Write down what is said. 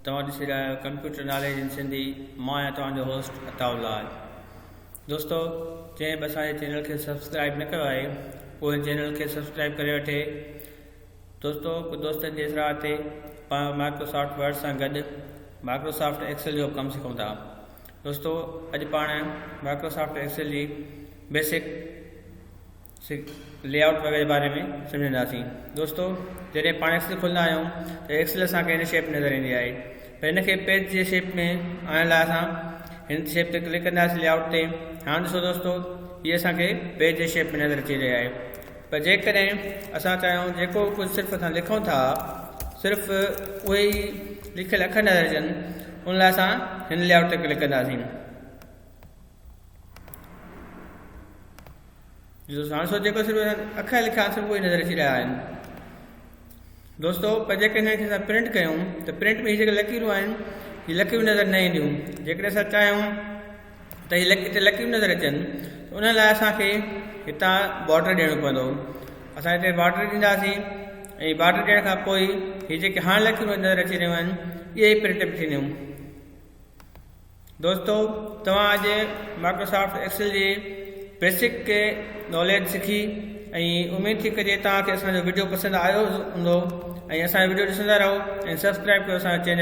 तव्हां ॾिसी रहिया आहियो कंप्यूटर नॉलेज इन सिंधी। मां आहियां तव्हांजो होस्ट अताउल लाल। दोस्तो, जंहिं बि असांजे चैनल खे सब्सक्राइब न कयो आहे उहे चैनल खे सब्सक्राइब करे वठे। दोस्तो, कुझु दोस्तनि जे सलाह ते पाण माइक्रोसॉफ्ट वर्ड सां गॾु माइक्रोसॉफ्ट एक्सेल जो कमु सिखूं था। दोस्तो, अॼु पाण माइक्रोसॉफ्ट एक्सेल जी बेसिक लेआउट वग़ैरह जे बारे में सम्झंदासीं। दोस्तो, जॾहिं पाण एक्सेल खोलंदा आहियूं त एक्सेल असांखे हिन शेप नज़र ईंदी आहे। पर हिनखे पेज जे शेप में आणण लाइ असां हिन शेप ते क्लिक कंदासीं लेआउट ते। हाणे ॾिसो दोस्तो, हीअ असांखे पेज जे शेप में नज़र अची रही आहे। पर जेकॾहिं असां चाहियूं जेको कुझु सिर्फ़ु असां लिखूं था सिर्फ़ु उहे ई लिखियल अखर नज़र अचनि, उन लाइ असां हिन लेआउट ते क्लिक कंदासीं। हाणे सो जेको सिर्फ़ु अखर लिखिया सिर्फ़ु उहे नज़र अची रहिया आहिनि। दोस्तो, पर जेकॾहिं हिनखे असां प्रिंट कयूं त प्रिंट में हीअ जेके लकीरूं आहिनि हीअ लकीरूं नज़र न ईंदियूं। जेकॾहिं असां चाहियूं त हीअ हिते लकीरूं नज़र अचनि त उन लाइ असांखे हितां बॉर्डर ॾियणो पवंदो। असां हिते बॉर्डर ॾींदासीं ऐं बॉर्डर ॾियण खां पोइ हीअ जेके हाणे लकीरूं नज़र अची रहियूं आहिनि इहे ई प्रिंट बि थींदियूं। दोस्तो, तव्हां अॼु माइक्रोसॉफ्ट एक्सेल जी बेसिक के नॉलेज सिखी ऐं उमेद थी कजे तव्हांखे असांजो वीडियो पसंदि आयो हूंदो ऐं असांजो वीडियो ॾिसंदा रहो ऐं सब्सक्राइब कयो असांजो चैनल।